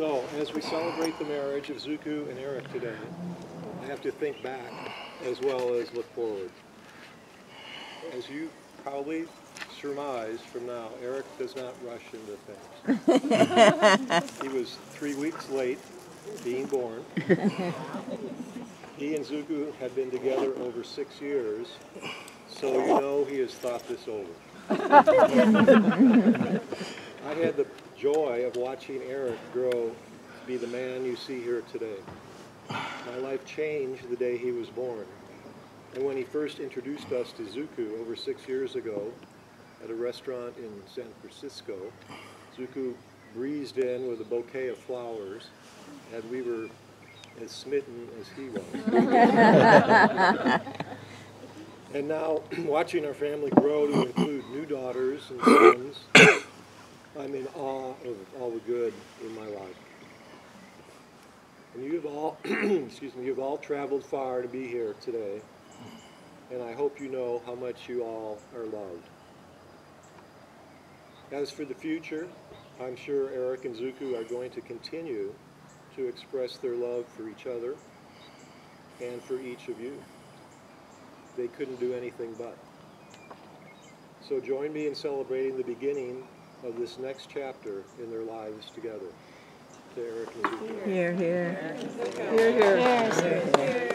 So, as we celebrate the marriage of Zuku and Eric today, I have to think back as well as look forward. As you probably surmise from now, Eric does not rush into things. He was 3 weeks late being born. He and Zuku had been together over 6 years, so you know he has thought this over. I had the joy of watching Eric grow to be the man you see here today. My life changed the day he was born. And when he first introduced us to Zuku over 6 years ago at a restaurant in San Francisco, Zuku breezed in with a bouquet of flowers, and we were as smitten as he was. And now, watching our family grow to include new daughters and sons, I'm in awe of all the good in my life. And you've all, excuse me, you've all traveled far to be here today, and I hope you know how much you all are loved. As for the future, I'm sure Eric and Zuku are going to continue to express their love for each other and for each of you. They couldn't do anything but. So join me in celebrating the beginning of this next chapter in their lives together. To Eric and Zuku. Here, here. Here, here. Here.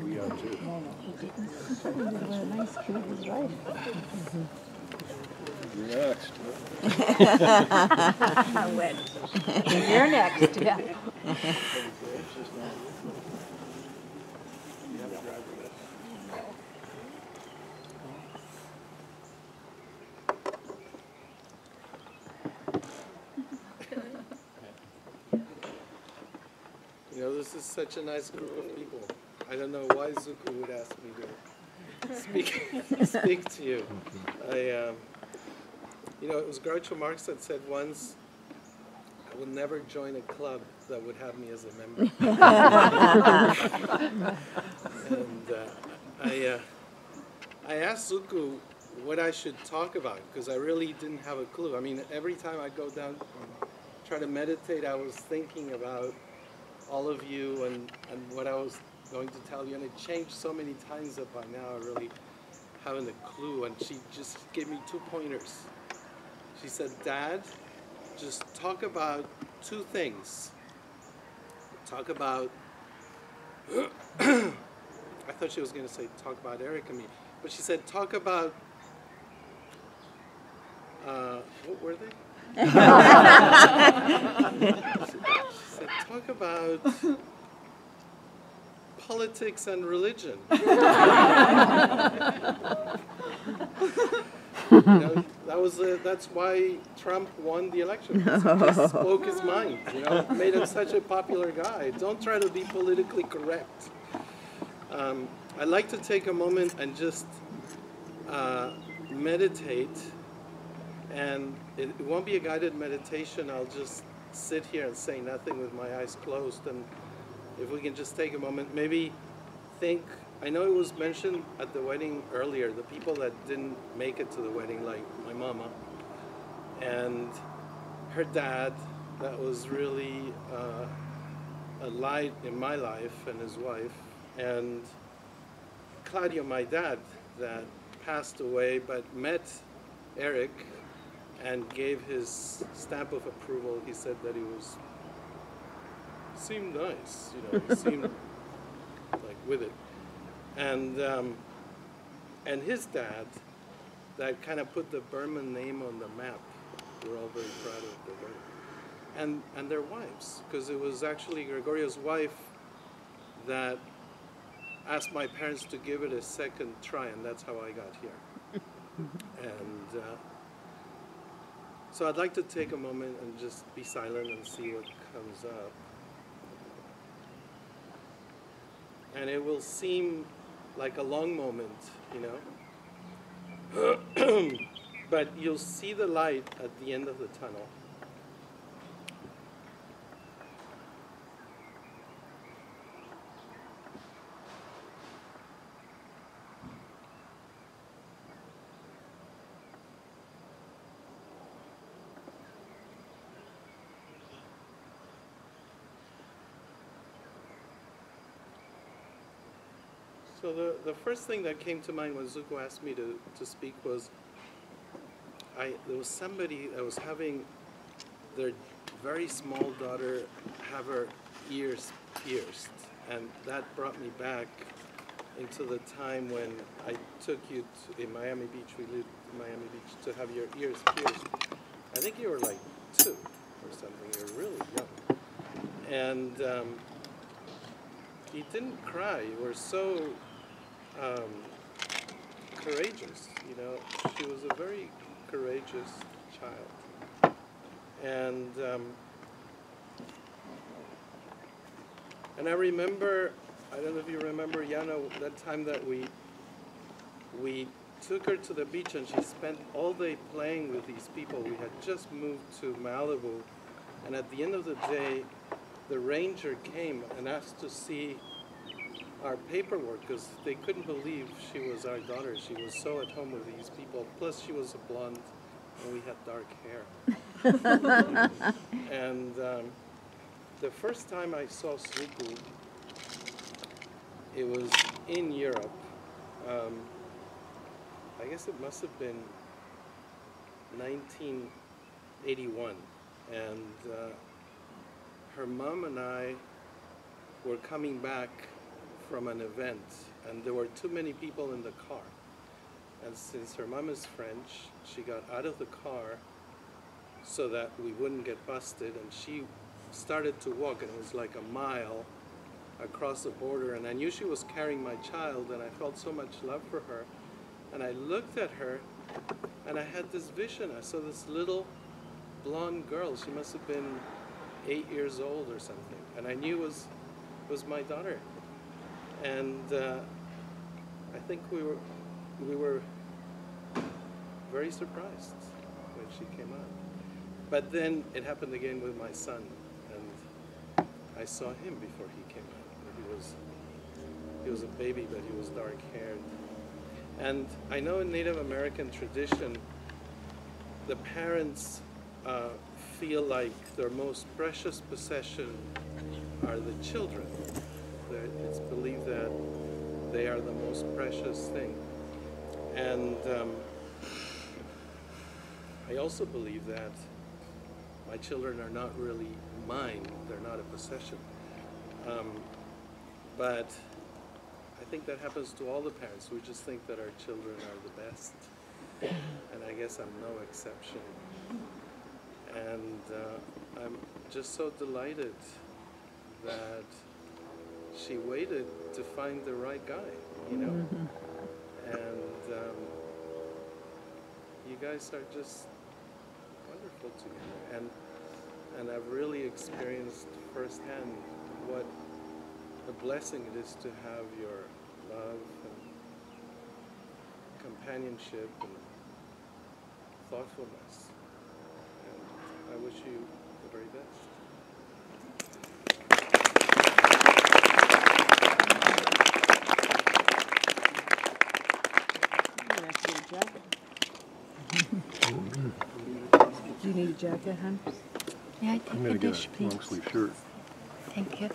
We are too. You're next. You're next, yeah. You know, this is such a nice group of people. I don't know why Zuku would ask me to speak to you. You know, it was Groucho Marx that said once, I will never join a club that would have me as a member. And I asked Zuku what I should talk about, because I really didn't have a clue. I mean, every time I go down and try to meditate, I was thinking about all of you and what I was going to tell you, and it changed so many times that by now I really haven't a clue. And she just gave me 2 pointers. She said, Dad, just talk about 2 things. Talk about, I thought she was going to say talk about Eric and me, but she said talk about, what were they? She said talk about politics and religion. You know, that's why Trump won the election. He just spoke his mind, you know, made him such a popular guy. Don't try to be politically correct. I'd like to take a moment and just meditate, and it won't be a guided meditation. I'll just sit here and say nothing with my eyes closed, and if we can just take a moment, maybe think. I know it was mentioned at the wedding earlier, the people that didn't make it to the wedding, like my mama and her dad, that was really a light in my life, and his wife, and Claudio, my dad, that passed away but met Eric and gave his stamp of approval. He said that he seemed nice, you know, he seemed like with it. And his dad, that kind of put the Burman name on the map. We're all very proud of the wedding. And their wives, because it was actually Gregorio's wife that asked my parents to give it a second try, and that's how I got here. And so I'd like to take a moment and just be silent and see what comes up. And it will seem like a long moment, you know. But you'll see the light at the end of the tunnel. So the first thing that came to mind when Zuko asked me to speak was, there was somebody that was having their very small daughter have her ears pierced, and that brought me back into the time when I took you in Miami Beach. We lived in Miami Beach, to have your ears pierced. I think you were like 2 or something. You were really young, and you didn't cry. You were so courageous, you know. She was a very courageous child. And I remember, I don't know if you remember, Yana, that time that we took her to the beach and she spent all day playing with these people. We had just moved to Malibu, and at the end of the day, the ranger came and asked to see our paperwork because they couldn't believe she was our daughter. She was so at home with these people. Plus, she was a blonde, and we had dark hair. And the first time I saw Zuko, it was in Europe. I guess it must have been 1981, and her mom and I were coming back from an event, and there were too many people in the car. And since her mom is French, she got out of the car so that we wouldn't get busted, and she started to walk, and it was like a mile across the border, and I knew she was carrying my child, and I felt so much love for her. And I looked at her, and I had this vision. I saw this little blonde girl. She must have been 8 years old or something, and I knew it was my daughter. And I think we were very surprised when she came out. But then it happened again with my son, and I saw him before he came out. He was a baby, but he was dark-haired. And I know in Native American tradition, the parents feel like their most precious possession are the children. It's believed that they are the most precious thing. And I also believe that my children are not really mine. They're not a possession. But I think that happens to all the parents. We just think that our children are the best. And I guess I'm no exception. And I'm just so delighted that she waited to find the right guy, you know? And you guys are just wonderful together. And I've really experienced firsthand what a blessing it is to have your love and companionship and thoughtfulness. And I wish you the very best. Do you need a jacket, hon? Yeah, I I'm take going the to dish, get a please. long sleeve shirt. Thank you.